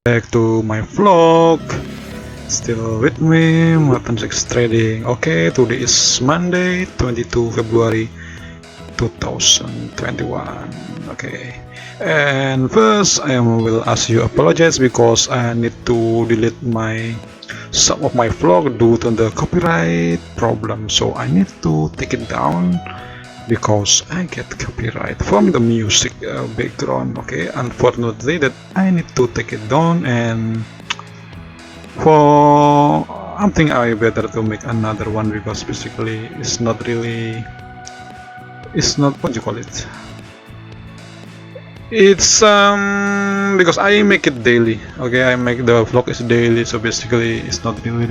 back to my vlog. Still with me, Matansex Trading. Okay, today is Monday, 22 February 2021. Okay, and first I will ask you apologize because I need to delete some of my vlog due to the copyright problem. So I need to take it down because I get copyright from the music background. Okay, unfortunately that I need to take it down, and for I think I better to make another one because basically it's not what you call it. It's because I make it daily. Okay, I make the vlog is daily, so basically it's not really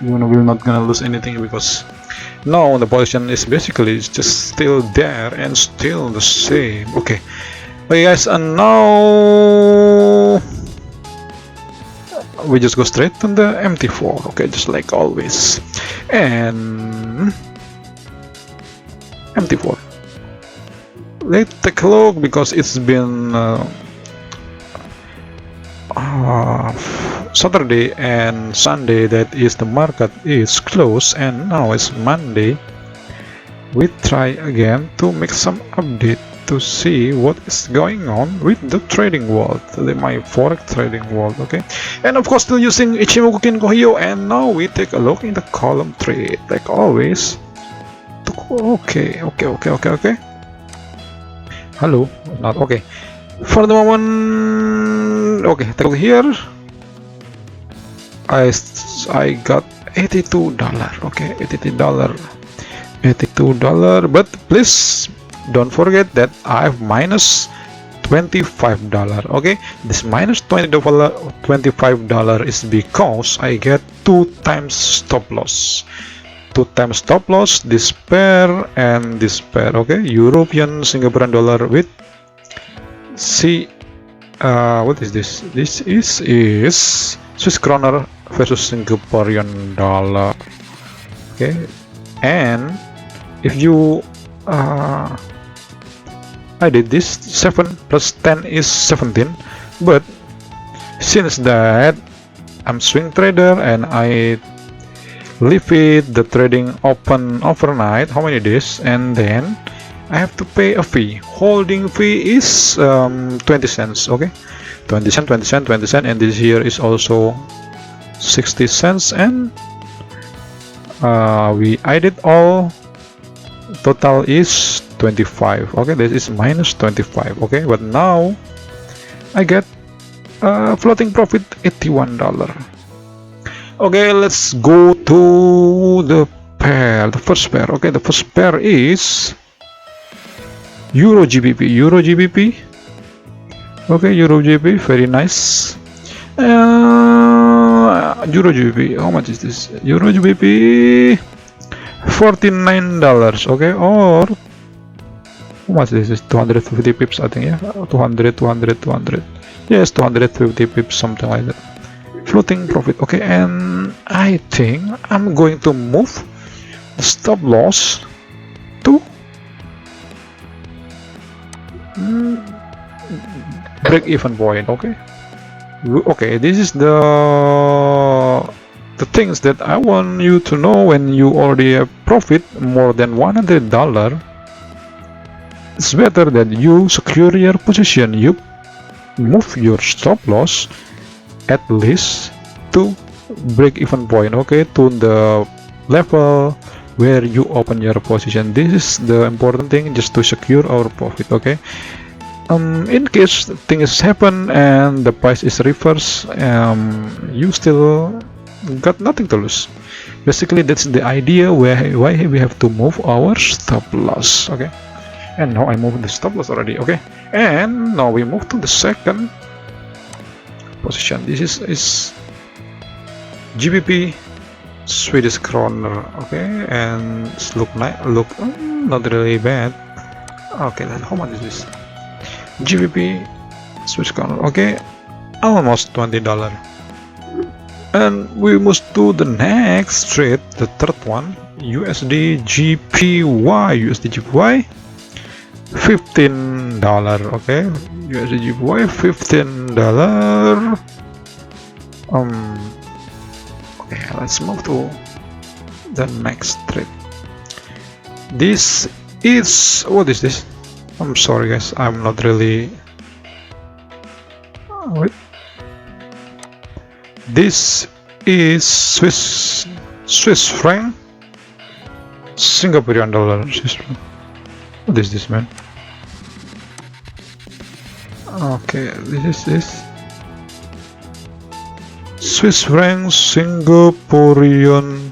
we're not gonna lose anything because now the position is basically just still there and still the same. Okay, guys, and now we just go straight to the MT4. Okay, just like always, and MT4. Let's take a look because it's been Saturday and Sunday, that is the market is closed, and now it's Monday. We try again to make some update to see what is going on with the trading world, my Forex trading world. Okay, and of course still using Ichimoku, Kinko, and now we take a look in the column trade like always. Okay. Hello, not okay. For the moment, okay, take a look here. I got $82. Okay, $82. But please don't forget that I have minus $25. Okay, this minus $25 is because I get 2 times stop loss. 2 times stop loss, this pair and this pair. Okay, European Singaporean dollar with what is this? This is Swiss kroner versus Singaporean dollar. Okay, and if you I did this 7 plus 10 is 17, but since that I'm swing trader and I leave it the trading open overnight, how many days, and then I have to pay a fee. Holding fee is 20 cents. Okay, 20 cents, and this here is also 60 cents, and I did all total is 25. Okay, this is minus 25. Okay, but now I get floating profit $81. Okay, let's go to the pair, the first pair. Okay, the first pair is Euro GBP. Okay, Euro GBP, very nice. Euro GBP, how much is this? Euro GBP $49. Okay, or how much is this? 250 pips, I think. Yeah, 200. Yes, 250 pips, something like that. Floating profit. Okay, and I think I'm going to move the stop loss to break even point. Okay, this is the things that I want you to know. When you already have profit more than $100, it's better that you secure your position. You move your stop loss at least to break even point. Okay, to the level where you open your position. This is the important thing, just to secure our profit. Okay, in case things happen and the price is reversed, you still got nothing to lose. Basically, that's the idea why we have to move our stop loss. Okay, and now I moved the stop loss already. Okay, and now we move to the second position. This is GBP Swedish kroner. Okay, and it's look not really bad. Okay, then how much is this? GBP Swedish kroner. Okay, almost $20. And we move to the next trade, the third one, USD GPY. $15. Okay, USD GPY $15. Okay, let's move to the next trade. This is, what is this? I'm sorry guys, I'm not really, wait. This is Swiss franc, Singaporean dollar. Swiss franc. What is this, man? Okay, this is Swiss franc, Singaporean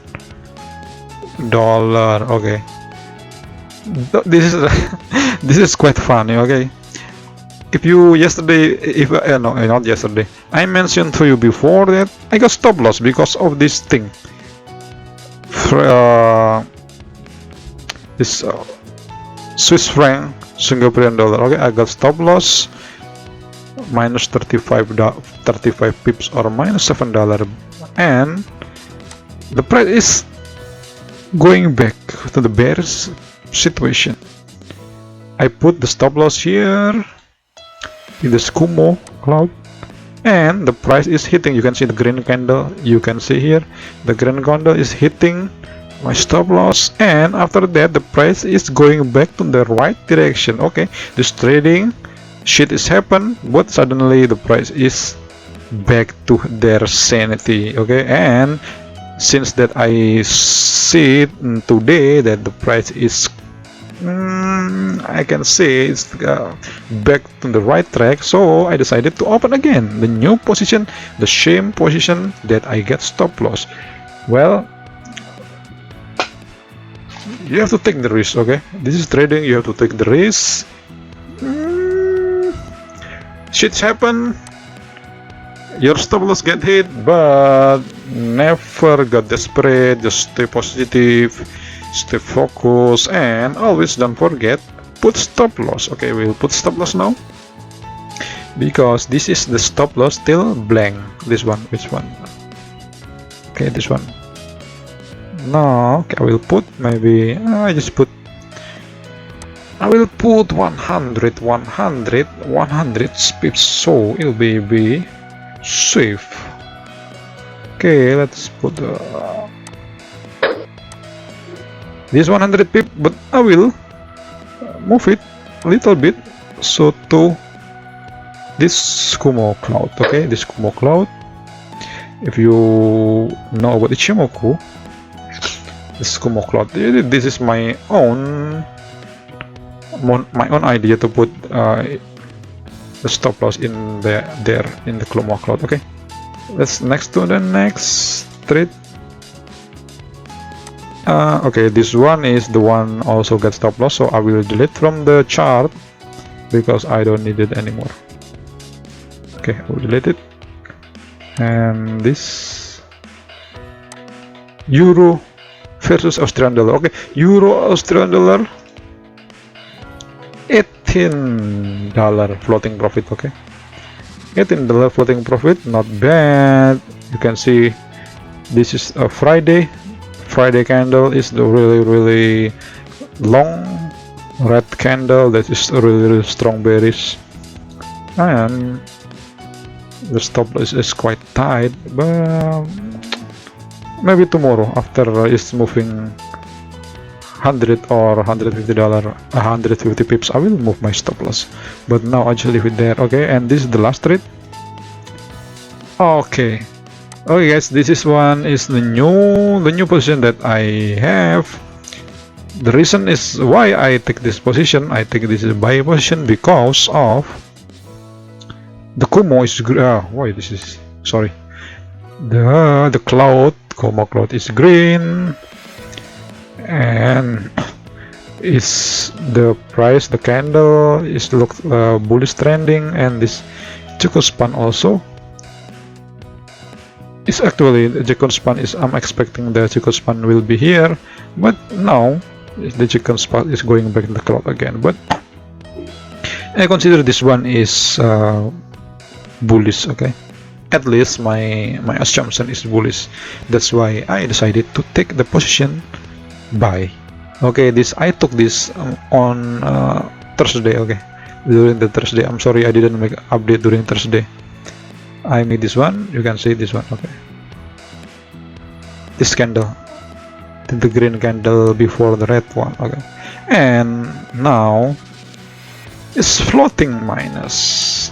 dollar. Okay, this is this is quite funny. Okay, if you yesterday, if no, not yesterday, I mentioned to you before that I got stop loss because of this thing. This Swiss franc, Singaporean dollar. Okay, I got stop loss minus 35 pips or minus $7, and the price is going back to the bearish situation. I put the stop loss here in the Kumo cloud, and the price is hitting. You can see the green candle. You can see here the green candle is hitting my stop loss, and after that the price is going back to the right direction. Okay, this trading shit is happened, but suddenly the price is back to their sanity. Okay, and since that I see today that the price is I can say it's back to the right track, so I decided to open again the new position, the same position that I get stop loss. Well, you have to take the risk. Okay, this is trading, you have to take the risk. Shit's happen, your stop loss get hit, but never get desperate. Just stay positive, stay focused, and always don't forget put stop loss. Okay, we'll put stop loss now because this is the stop loss till blank. This one, which one? Okay, this one. No, okay, I will put maybe I will put 100 pips, so it'll be safe. Okay, let's put this 100 pip, but I will move it a little bit so to this Kumo cloud. Okay, this Kumo cloud, if you know about Ichimoku, this Kumo cloud, this is my own idea to put the stop loss in there in the Kumo cloud. Okay, let's next to the next trade. Okay, this one is the one also get stop loss, so I will delete from the chart because I don't need it anymore. Okay, I will delete it. And this Euro versus Australian dollar. Okay, Euro Australian dollar, $18 floating profit. Okay, $18 floating profit, not bad. You can see this is a Friday candle is the really long red candle that is really strong bearish, and the stop loss is quite tight, but maybe tomorrow after it's moving 100 or $150, 150 pips, I will move my stop loss, but now I just leave it there. Okay, and this is the last trade. Okay, guys, this is the new position that I have. The reason is why I take this position. I take this buy position because of the Kumo is why this is sorry, the cloud Kumo cloud is green, and is the price, the candle is look bullish trending, and this Chico span also is actually the Chico span is, I'm expecting the Chico span will be here, but now the Chico span is going back in the cloud again. But I consider this one is bullish. Okay, at least my assumption is bullish. That's why I decided to take the position buy. Okay, this I took this on Thursday. Okay, during the Thursday. I'm sorry I didn't make update during Thursday. I made this one, you can see this one. Okay, this candle, the green candle before the red one. Okay, and now it's floating minus,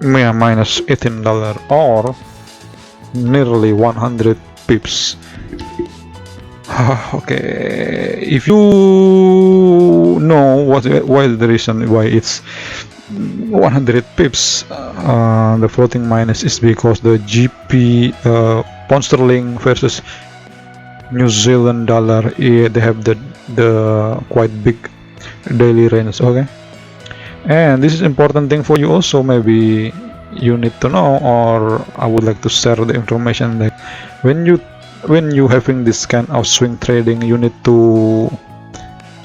yeah, minus $18 or nearly 100 pips. Okay, if you know why the reason why it's 100 pips, the floating minus is because the GP pound sterling versus New Zealand dollar, they have the quite big daily range. Okay, and this is important thing for you also. Maybe you need to know, or I would like to share the information that when you having this kind of swing trading, you need to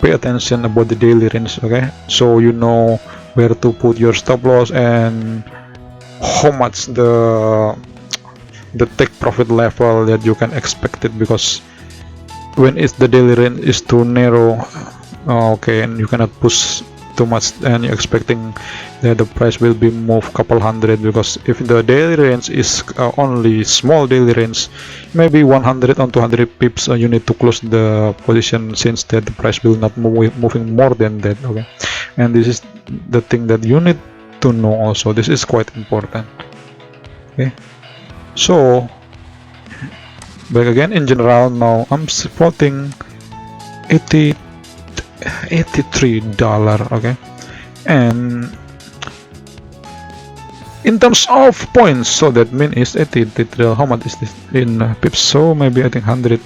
pay attention about the daily range. Okay, so you know where to put your stop loss and how much the take profit level that you can expect it, because when it's the daily range is too narrow, okay, and you cannot push too much and you're expecting that the price will be moved couple hundred, because if the daily range is only small daily range, maybe 100 on 200 pips, you need to close the position, since that the price will not moving more than that. Okay, and this is the thing that you need to know also. This is quite important. Okay, so back again, in general, now I'm supporting $83. Okay, and in terms of points, so that mean is 83. How much is this in pips? So maybe I think 100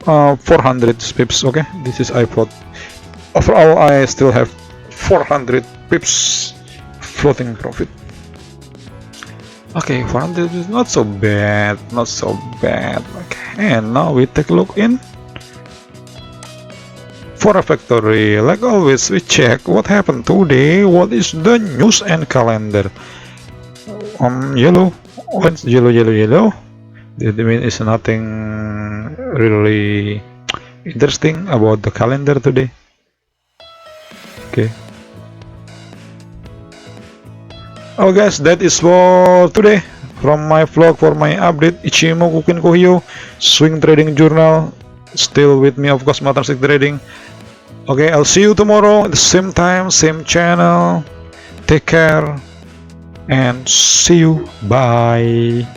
400 pips. Okay, this is I thought overall I still have 400 pips floating profit. Okay, 400 is not so bad, Okay, and now we take a look in Forex Factory. Like always, we check what happened today, what is the news and calendar. Yellow, what's yellow. That means it's nothing really interesting about the calendar today. Okay. Oh guys, that is for today from my vlog, for my update Ichimoku Kinko swing trading journal. Still with me, of course, Master Trading. Okay, I'll see you tomorrow at the same time, same channel. Take care and see you. Bye.